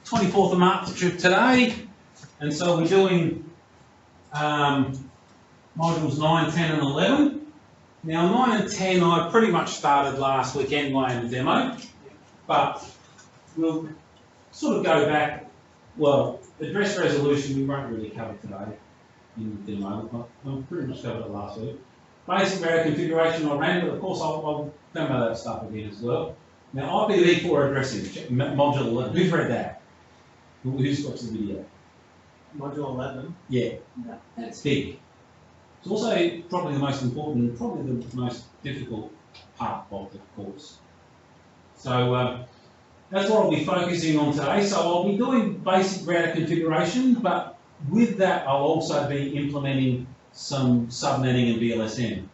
24th of March today, and so we're doing modules 9, 10 and 11. Now 9 and 10 I pretty much started last week anyway in the demo, but we'll sort of go back. Well, address resolution we won't really cover today in the demo. I pretty much covered it last week. Basic router configuration I ran, but of course I'll demo that stuff again as well. Now IPv4 addressing, module 11. Who's read that? Who's watched the video? Module 11? Yeah, that's big. It's also probably the most important, probably the most difficult part of the course. So that's what I'll be focusing on today. So I'll be doing basic router configuration, but with that I'll also be implementing some subnetting and VLSM.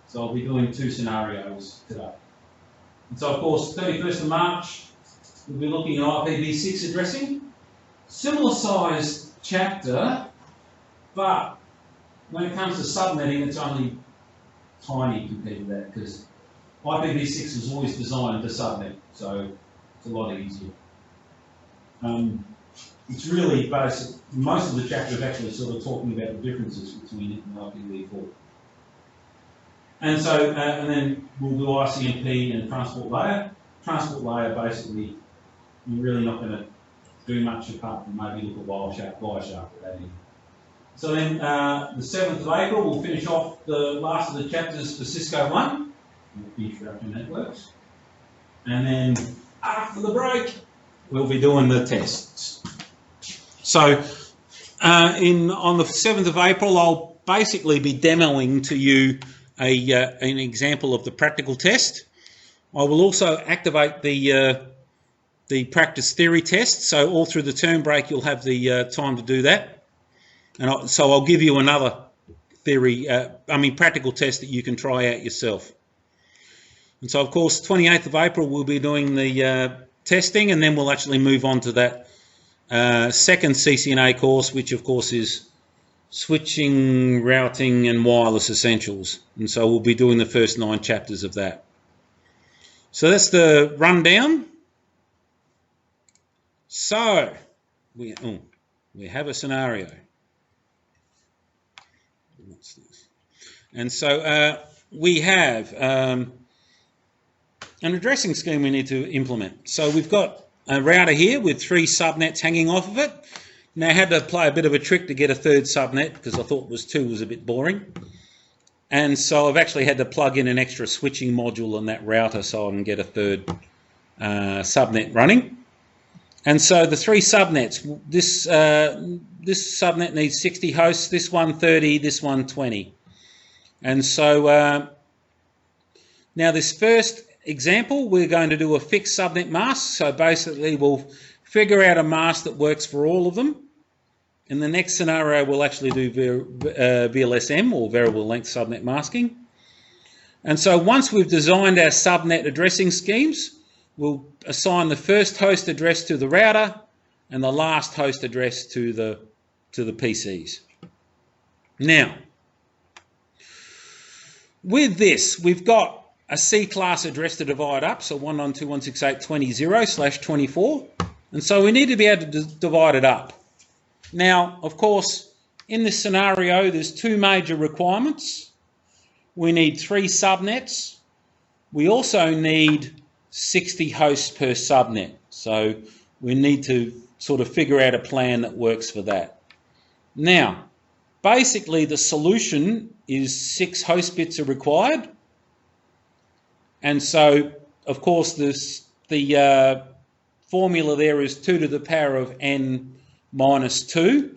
So I'll be doing 2 scenarios today. And so of course 31st of March we'll be looking at IPv6 addressing. Similar sized chapter, but when it comes to subnetting, it's only tiny compared to that because IPv6 was always designed to subnet, so it's a lot easier. It's really basic. Most of the chapter is actually sort of talking about the differences between it and IPv4. And so, and then we'll do ICMP and transport layer. Transport layer, basically, you're really not going to do much apart from maybe look at Wireshark or that. So then the 7th of April, we'll finish off the last of the chapters for Cisco 1, introduction networks. And then after the break, we'll be doing the tests. So on the 7th of April, I'll basically be demoing to you an example of the practical test. I will also activate the practice theory test, so all through the term break you'll have the time to do that. And so I'll give you another practical test that you can try out yourself. And so of course 28th of April we'll be doing the testing, and then we'll actually move on to that second CCNA course, which of course is switching, routing and wireless essentials. And so we'll be doing the first 9 chapters of that. So that's the rundown. So we have a scenario. What's this? And so we have an addressing scheme we need to implement. So we've got a router here with 3 subnets hanging off of it. Now I had to play a bit of a trick to get a 3rd subnet because I thought 2 was a bit boring. And so I've actually had to plug in an extra switching module on that router so I can get a 3rd subnet running. And so the 3 subnets, this subnet needs 60 hosts, this one 30, this one 20. And so now this first example, we're going to do a fixed subnet mask. So basically we'll figure out a mask that works for all of them. In the next scenario, we'll actually do VLSM, or variable length subnet masking. And so once we've designed our subnet addressing schemes, we'll assign the first host address to the router and the last host address to the PCs. Now, with this, we've got a C-class address to divide up, so 192.168.20/24, and so we need to be able to divide it up. Now, of course, in this scenario, there's 2 major requirements. We need 3 subnets. We also need 60 hosts per subnet. So we need to sort of figure out a plan that works for that. Now, basically the solution is 6 host bits are required. And so, of course, the formula there is 2 to the power of n minus 2.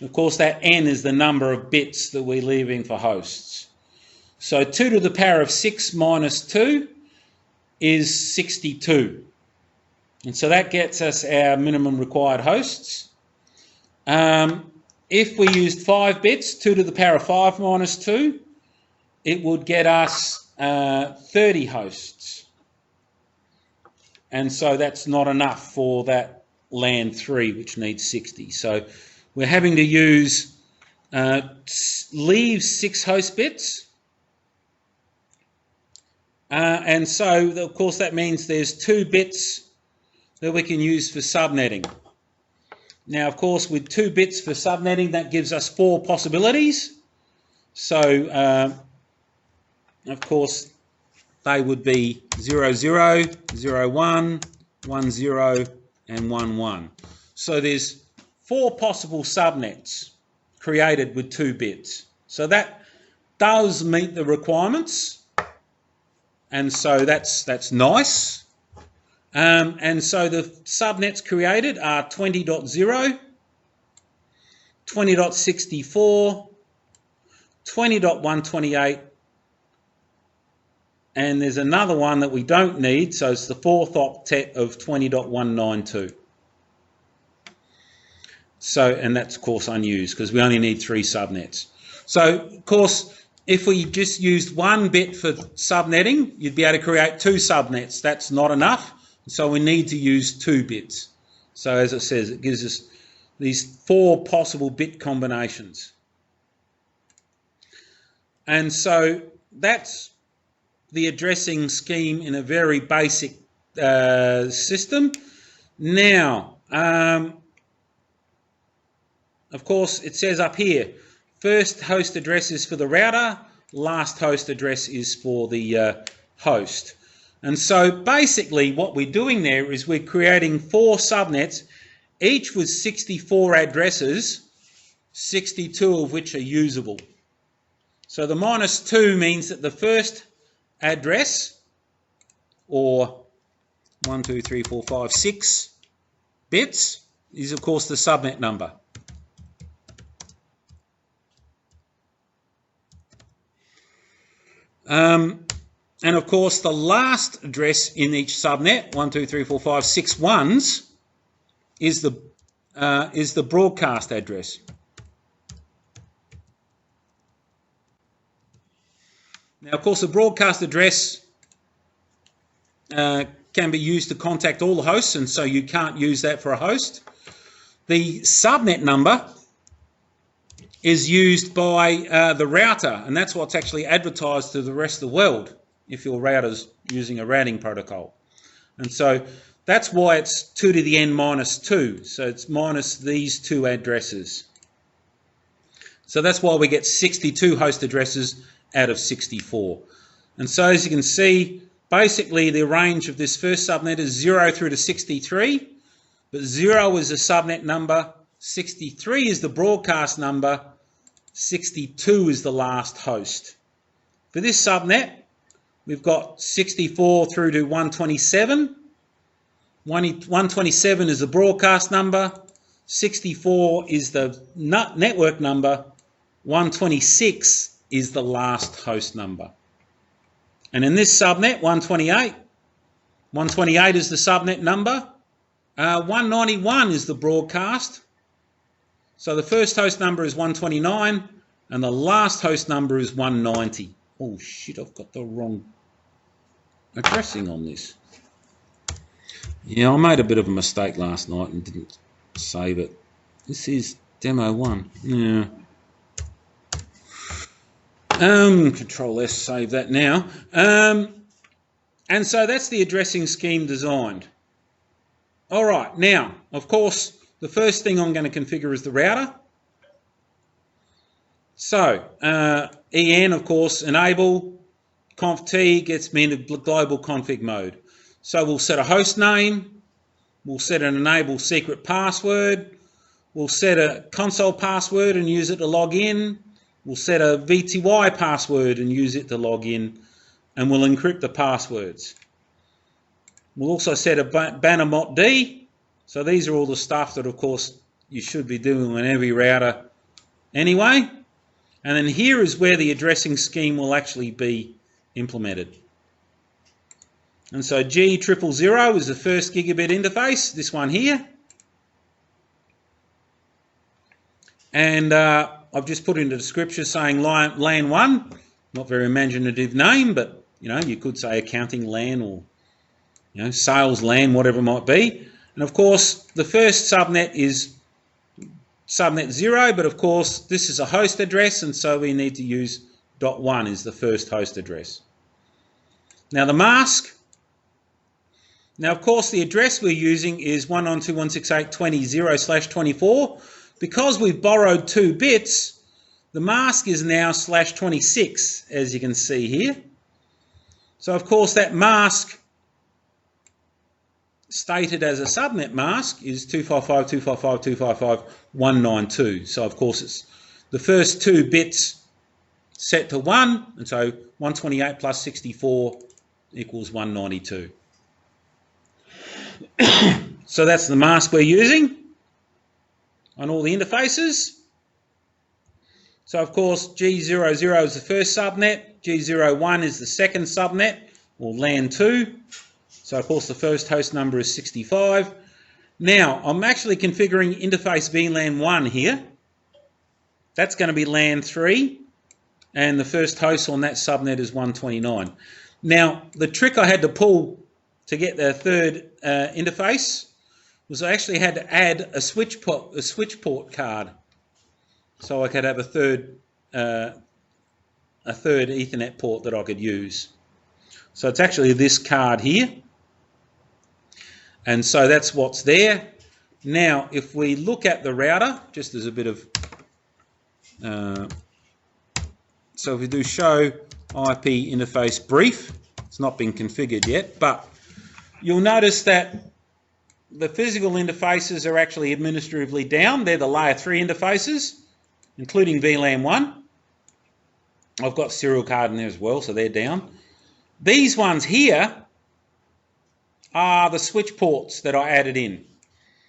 Of course, that n is the number of bits that we're leaving for hosts. So 2 to the power of 6 minus 2 is 62. And so that gets us our minimum required hosts. If we used 5 bits, 2 to the power of 5 minus 2, it would get us 30 hosts. And so that's not enough for that LAN 3, which needs 60. So we're having to use, leave 6 host bits. And so, of course, that means there's 2 bits that we can use for subnetting. Now, of course, with 2 bits for subnetting, that gives us 4 possibilities. So, of course, they would be 00, 01, 10, and 11. So there's 4 possible subnets created with 2 bits. So that does meet the requirements, and so that's nice. And so the subnets created are 20.0, 20.64, 20.128, and there's another one that we don't need, so it's the 4th octet of 20.192. So, and that's of course unused because we only need 3 subnets. So, of course, if we just used 1 bit for subnetting, you'd be able to create 2 subnets. That's not enough, so we need to use 2 bits. So, as it says, it gives us these 4 possible bit combinations. And so that's the addressing scheme in a very basic system. Now, of course, it says up here, first host address is for the router, last host address is for the host. And so basically what we're doing there is we're creating 4 subnets, each with 64 addresses, 62 of which are usable. So the -2 means that the first address, or 1, 2, 3, 4, 5, 6 bits, is of course the subnet number. And of course the last address in each subnet, 1, 2, 3, 4, 5, 6 ones, is the broadcast address. Now, of course, the broadcast address can be used to contact all the hosts, and so you can't use that for a host. The subnet number is used by the router, and that's what's actually advertised to the rest of the world if your router's using a routing protocol. And so that's why it's 2 to the n -2. So it's minus these 2 addresses. So that's why we get 62 host addresses out of 64. And so as you can see, basically the range of this first subnet is 0 through to 63, but 0 is the subnet number, 63 is the broadcast number, 62 is the last host. For this subnet, we've got 64 through to 127. 127 is the broadcast number, 64 is the network number, 126 is the last host number. And in this subnet, 128 is the subnet number, 191 is the broadcast. So the first host number is 129 and the last host number is 190. Oh shit, I've got the wrong addressing on this. Yeah, I made a bit of a mistake last night and didn't save it. This is demo 1. Yeah. Control S, save that now. And so that's the addressing scheme designed. All right, now, of course, the first thing I'm going to configure is the router. So, EN, of course, enable, conf T gets me into global config mode. So we'll set a host name, we'll set an enable secret password, we'll set a console password and use it to log in, we'll set a VTY password and use it to log in, and we'll encrypt the passwords. We'll also set a banner mot D. So these are all the stuff that, of course, you should be doing on every router anyway. And then here is where the addressing scheme will actually be implemented. And so G000 is the first gigabit interface, this one here. And I've just put in the description saying LAN 1, not very imaginative name, but you know, you could say accounting LAN or sales LAN, whatever it might be. And of course, the first subnet is subnet 0, but of course, this is a host address, and so we need to use .1 is the first host address. Now the mask Now, of course, the address we're using is 192.168.20/24. Because we've borrowed 2 bits, the mask is now /26, as you can see here. So, of course, that mask stated as a subnet mask is 255.255.255.192. So, of course, it's the first 2 bits set to 1, and so 128 plus 64 equals 192. So that's the mask we're using on all the interfaces. So of course G00 is the first subnet, G01 is the second subnet, or LAN 2. So of course the first host number is 65. Now I'm actually configuring interface VLAN 1 here. That's going to be LAN 3, and the first host on that subnet is 129. Now the trick I had to pull to get the third interface was I actually had to add a switch port card, so I could have a third Ethernet port that I could use. So it's actually this card here, and so that's what's there. Now, if we look at the router, just as a bit of so if we do show IP interface brief, it's not been configured yet, but you'll notice that the physical interfaces are actually administratively down. They're the layer 3 interfaces, including VLAN 1. I've got serial card in there as well, so they're down. These ones here are the switch ports that I added in.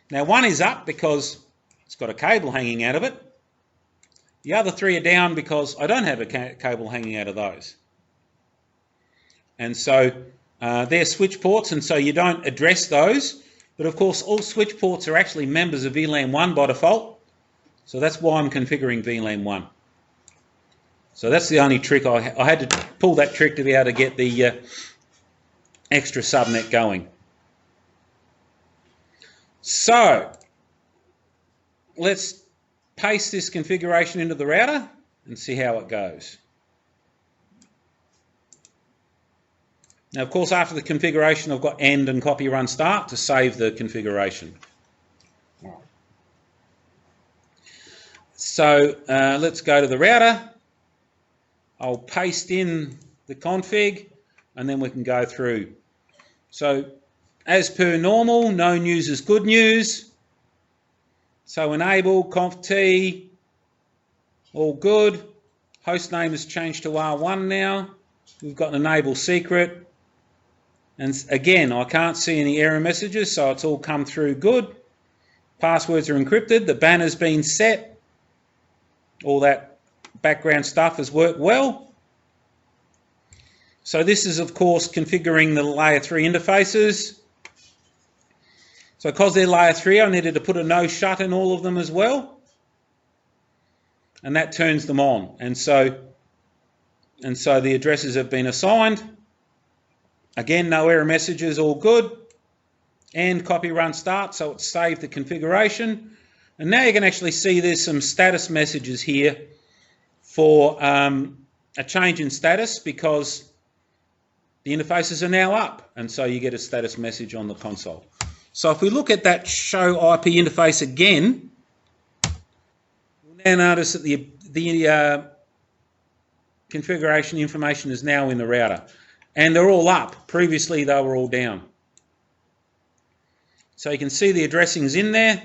Now, one is up because it's got a cable hanging out of it. The other 3 are down because I don't have a cable hanging out of those. And so they're switch ports, and so you don't address those. But of course, all switch ports are actually members of VLAN 1 by default. So that's why I'm configuring VLAN 1. So that's the only trick. I had to pull that trick to be able to get the extra subnet going. So let's paste this configuration into the router and see how it goes. Now, of course, after the configuration, I've got end and copy run start to save the configuration. So let's go to the router. I'll paste in the config, and then we can go through. So as per normal, no news is good news. So enable conft, all good. Hostname has changed to R1 now. We've got an enable secret. And again, I can't see any error messages, so it's all come through good. Passwords are encrypted. The banner's been set. All that background stuff has worked well. So this is, of course, configuring the layer 3 interfaces. So because they're layer 3, I needed to put a no shut in all of them as well. And that turns them on. And so the addresses have been assigned. Again, no error messages, all good. And copy run start, so it's saved the configuration. And now you can actually see there's some status messages here for a change in status because the interfaces are now up. And so you get a status message on the console. So if we look at that show IP interface again, we'll now notice that the configuration information is now in the router. And they're all up. Previously, they were all down. So you can see the addressing's in there.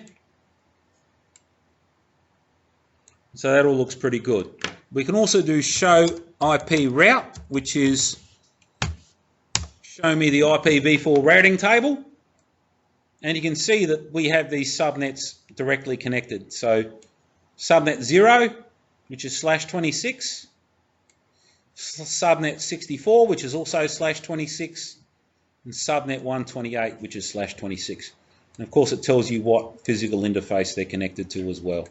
So that all looks pretty good. We can also do show IP route, which is show me the IPv4 routing table. And you can see that we have these subnets directly connected. So subnet 0, which is /26. Subnet 64, which is also /26, and subnet 128, which is /26. And of course it tells you what physical interface they're connected to as well.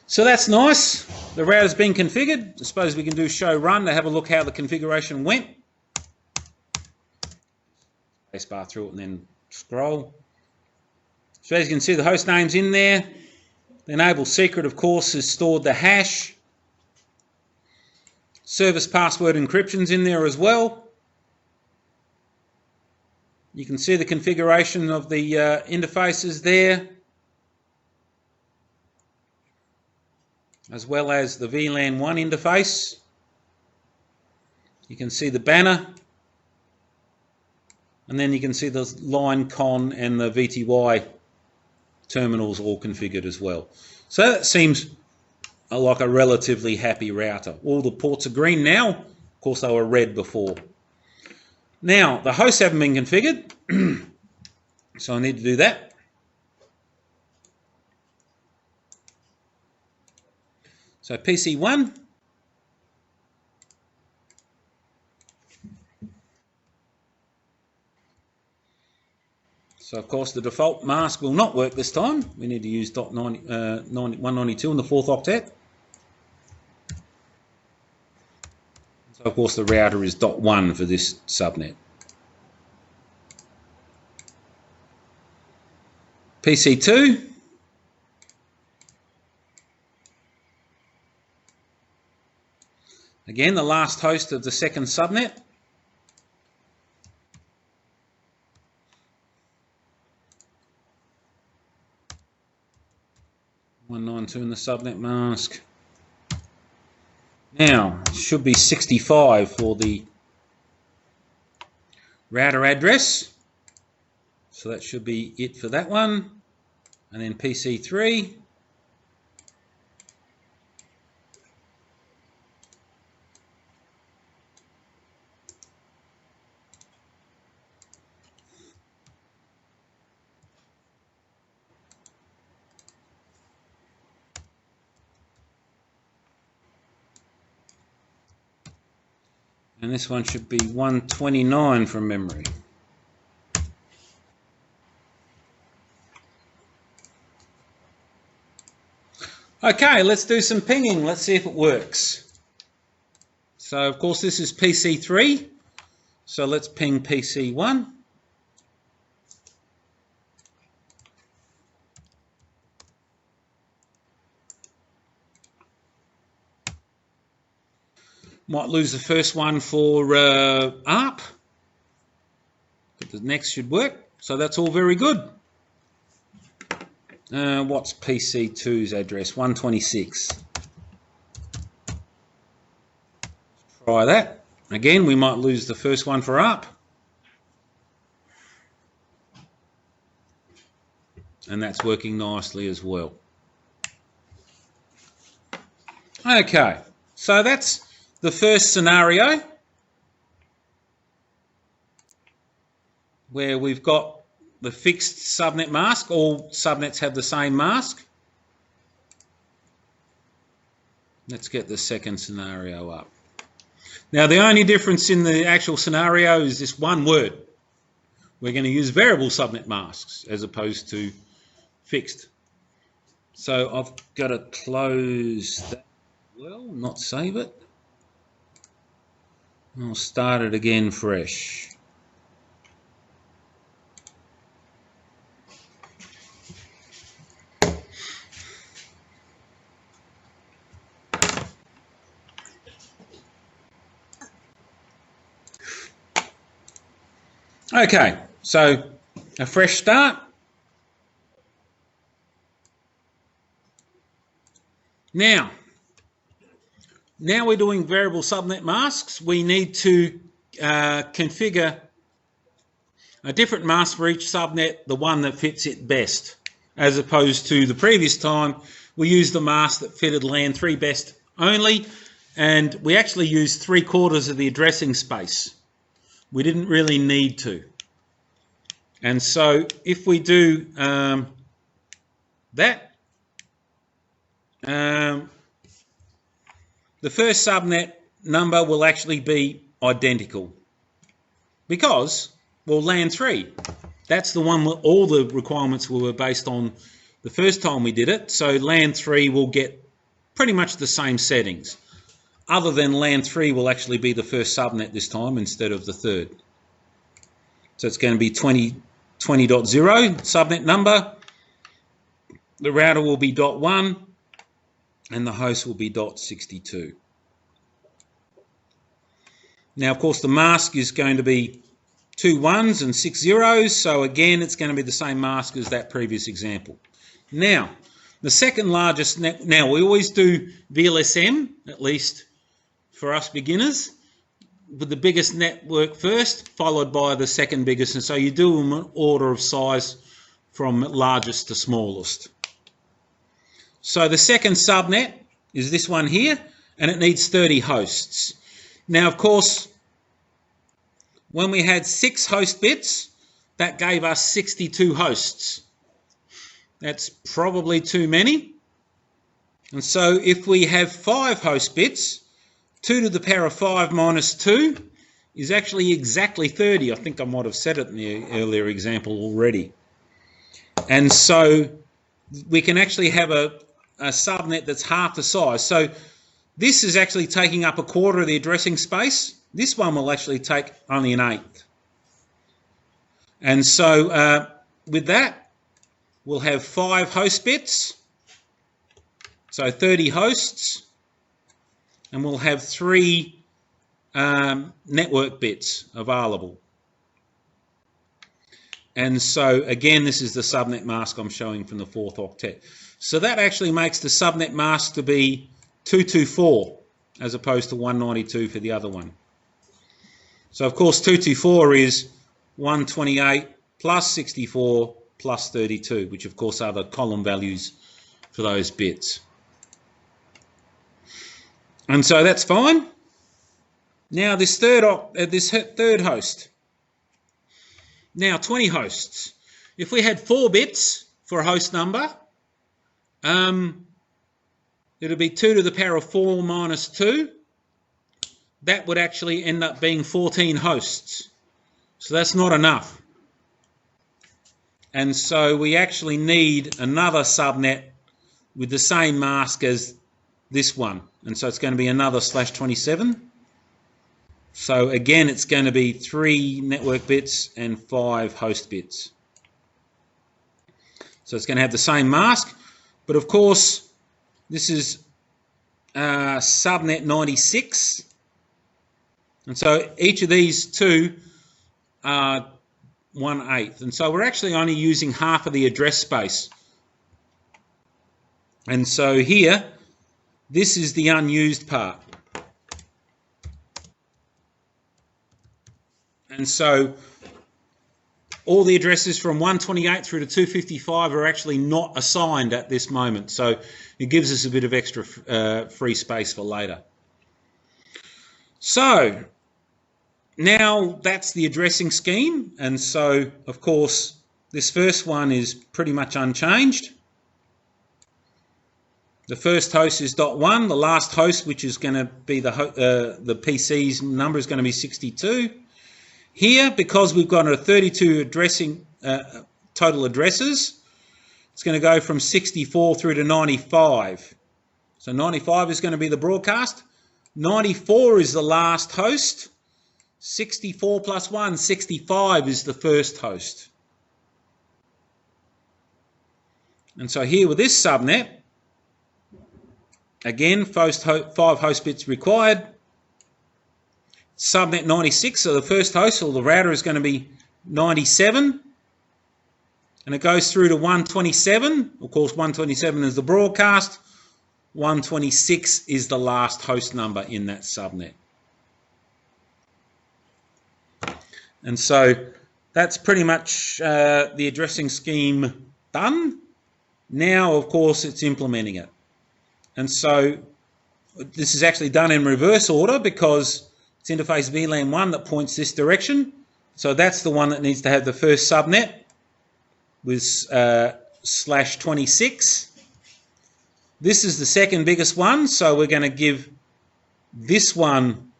So that's nice. The router's been configured. I suppose we can do show run to have a look how the configuration went. Spacebar through it and then scroll. So as you can see, the host name's in there. The enable secret, of course, has stored the hash. Service password encryption's in there as well. You can see the configuration of the interfaces there, as well as the VLAN 1 interface. You can see the banner, and then you can see the line con and the VTY terminals all configured as well. So that seems like a relatively happy router. All the ports are green now. Of course, they were red before. Now, the hosts haven't been configured, so I need to do that. So PC1. So of course the default mask will not work this time. We need to use 192 in the 4th octet. So of course the router is .1 for this subnet. PC2. Again, the last host of the second subnet. .192 in the subnet mask. Now, it should be 65 for the router address. So that should be it for that one. And then PC3. And this one should be 129 from memory. Okay, let's do some pinging. Let's see if it works. So, of course, this is PC3. So let's ping PC1. Might lose the first one for ARP, but the next should work. So that's all very good. What's PC2's address? 126. Try that. Again, we might lose the first one for ARP. And that's working nicely as well. Okay, so that's the first scenario where we've got the fixed subnet mask. All subnets have the same mask. Let's get the second scenario up. Now, the only difference in the actual scenario is this one word. We're going to use variable subnet masks as opposed to fixed. So I've got to close that. Well, not save it. I'll start it again fresh. Okay, so a fresh start. Now we're doing variable subnet masks. We need to configure a different mask for each subnet, the one that fits it best, as opposed to the previous time we used the mask that fitted LAN 3 best only, and we actually used 3/4 of the addressing space. We didn't really need to. And so if we do that, the first subnet number will actually be identical because, well, LAN 3, that's the one where all the requirements were based on the first time we did it. So LAN 3 will get pretty much the same settings, other than LAN 3 will actually be the first subnet this time instead of the third. So it's going to be 20.0 subnet number. The router will be .1 and the host will be .62. Now, of course, the mask is going to be 2 1s and 6 zeros, so again, it's going to be the same mask as that previous example. Now, the second largest now we always do VLSM, at least for us beginners, with the biggest network first, followed by the second biggest, and so you do them in order of size from largest to smallest. So the second subnet is this one here, and it needs 30 hosts. Now, of course, when we had 6 host bits, that gave us 62 hosts. That's probably too many. And so if we have 5 host bits, 2 to the power of 5 minus 2 is actually exactly 30. I think I might have said it in the earlier example already. And so we can actually have a subnet that's half the size. So this is actually taking up a quarter of the addressing space. This one will actually take only an eighth. And so with that, we'll have 5 host bits, so 30 hosts, and we'll have 3 network bits available. And so again, this is the subnet mask I'm showing from the 4th octet. So that actually makes the subnet mask to be 224 as opposed to 192 for the other one. So of course 224 is 128 plus 64 plus 32, which of course are the column values for those bits. And so that's fine. Now this third host. Now 20 hosts. If we had 4 bits for a host number, it'll be 2 to the power of 4 minus 2. That would actually end up being 14 hosts. So that's not enough. And so we actually need another subnet with the same mask as this one. And so it's going to be another /27. So again, it's going to be 3 network bits and 5 host bits. So it's going to have the same mask. But of course, this is subnet 96. And so each of these 2 are 1/8. And so we're actually only using half of the address space. And so here, this is the unused part. And so all the addresses from 128 through to 255 are actually not assigned at this moment. So it gives us a bit of extra free space for later. So now that's the addressing scheme. And so, of course, this first one is pretty much unchanged. The first host is .1. The last host, which is going to be the PC's number, is going to be 62. Here, because we've got a 32 addressing total addresses, it's going to go from 64 through to 95. So 95 is going to be the broadcast. 94 is the last host. 64 plus 1, 65 is the first host. And so here with this subnet, again, 5 host bits required. Subnet 96, so the first host, or the router, is going to be 97. And it goes through to 127. Of course, 127 is the broadcast. 126 is the last host number in that subnet. And so that's pretty much the addressing scheme done. Now, of course, it's implementing it. And so this is actually done in reverse order because it's interface VLAN 1 that points this direction. So that's the one that needs to have the first subnet with /26. This is the second biggest one, so we're going to give this one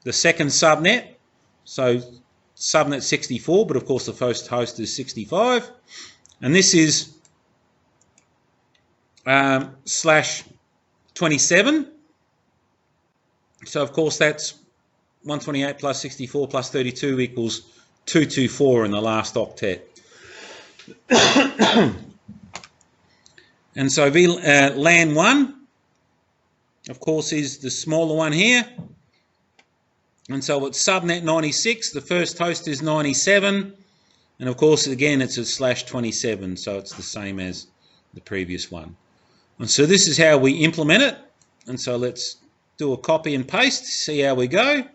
the second subnet. So subnet 64, but of course the first host is 65. And this is /27. So of course that's 128 plus 64 plus 32 equals 224 in the last octet. And so LAN 1, of course, is the smaller one here. And so it's subnet 96, the first host is 97, and of course again it's a /27, so it's the same as the previous one. And so this is how we implement it. And so let's do a copy and paste, see how we go.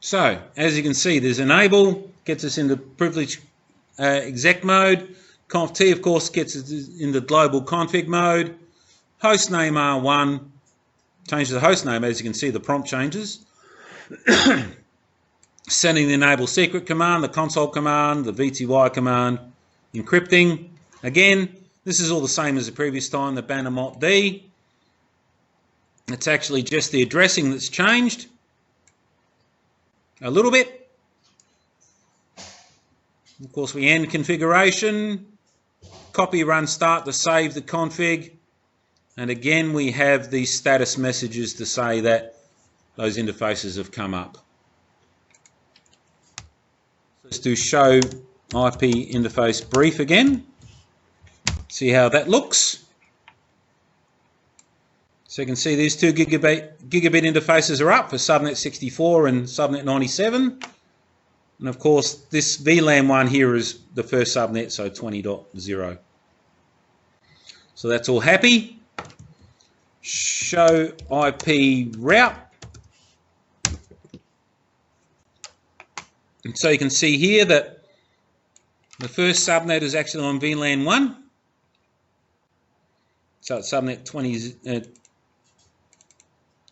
So, as you can see, there's enable, gets us into privilege exec mode. Conf T, of course, gets us into global config mode. Hostname R1, changes the hostname, as you can see, the prompt changes. Sending the enable secret command, the console command, the VTY command, encrypting. Again, this is all the same as the previous time, the banner mot D. It's actually just the addressing that's changed a little bit. Of course, we end configuration, copy run start to save the config, and again we have these status messages to say that those interfaces have come up. Let's do show IP interface brief again, see how that looks. So you can see these 2 gigabit interfaces are up for subnet 64 and subnet 97. And of course, this VLAN one here is the first subnet, so 20.0. So that's all happy. Show IP route. And so you can see here that the first subnet is actually on VLAN 1. So it's subnet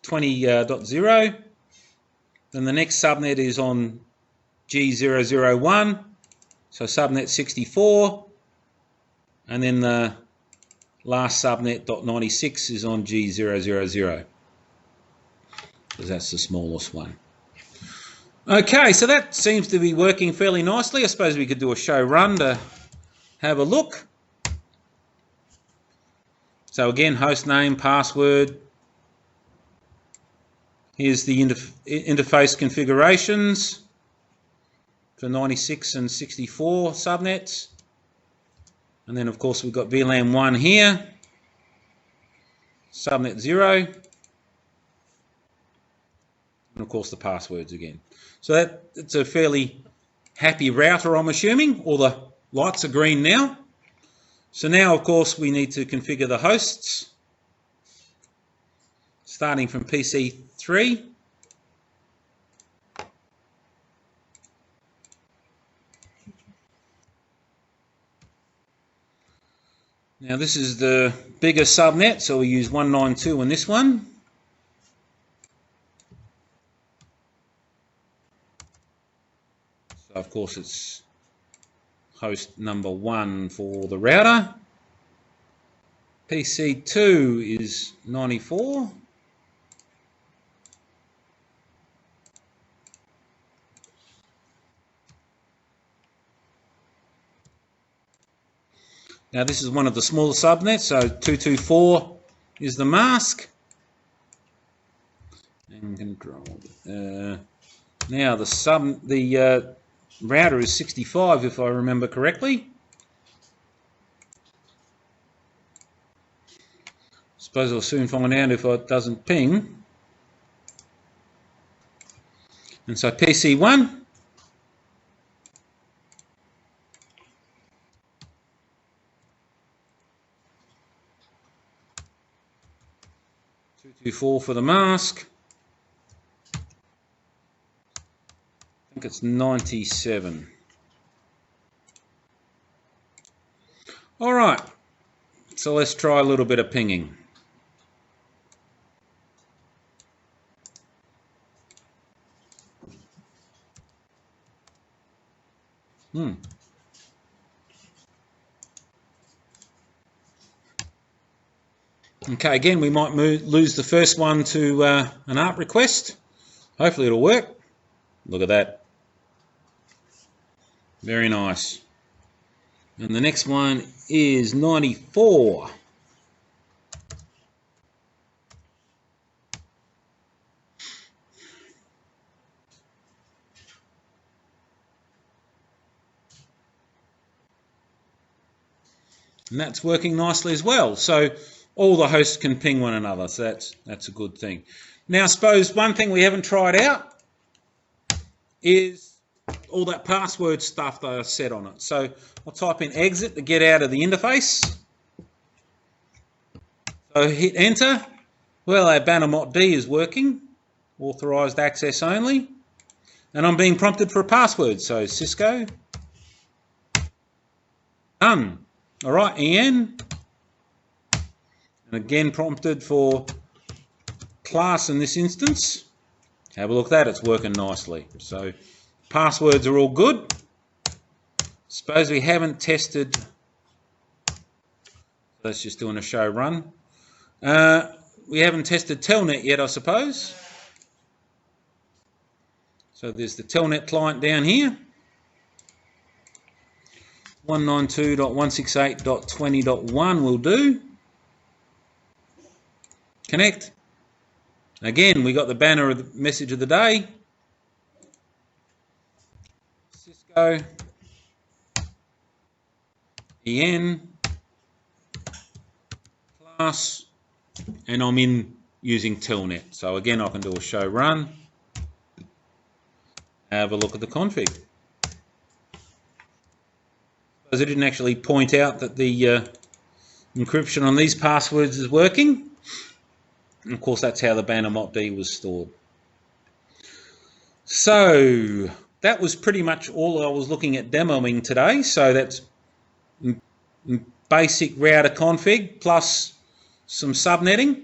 20.0. Then the next subnet is on G001, so subnet 64, and then the last subnet .96 is on G000, because that's the smallest one. Okay, so that seems to be working fairly nicely. I suppose we could do a show run to have a look. So again, host name, password. Here's the interface configurations for 96 and 64 subnets. And then of course we've got VLAN 1 here, subnet 0, and of course the passwords again. So it's a fairly happy router, I'm assuming. All the lights are green now. So now of course we need to configure the hosts, starting from PC 3. Now this is the bigger subnet, so we use 192 on this one. So of course it's host number 1 for the router. PC2 is 94. Now this is one of the smaller subnets, so 224 is the mask. And control. Now the router is 65, if I remember correctly. Suppose I'll soon find out if it doesn't ping. And so PC1. .224 for the mask. I think it's 97. All right, so let's try a little bit of pinging. Okay, again, we might lose the first one to an ARP request. Hopefully it'll work. Look at that. Very nice. And the next one is 94. And that's working nicely as well. So all the hosts can ping one another. So that's a good thing. Now, I suppose one thing we haven't tried out is all that password stuff that I set on it. So I'll type in exit to get out of the interface. So hit enter. Well, our banner mod-d is working. Authorized access only. And I'm being prompted for a password. So Cisco. Done. All right, EN. And again prompted for class in this instance. Have a look at that, it's working nicely. So passwords are all good. Suppose we haven't tested, let's just doing a show run. We haven't tested telnet yet, I suppose. So there's the telnet client down here. 192.168.20.1 will do. Connect. Again, we got the banner of the message of the day. Cisco. EN. Class. And I'm in using telnet. So again, I can do a show run. Have a look at the config. Because I didn't actually point out that the encryption on these passwords is working. And of course, that's how the banner mod-d was stored. So that was pretty much all I was looking at demoing today. So that's basic router config plus some subnetting.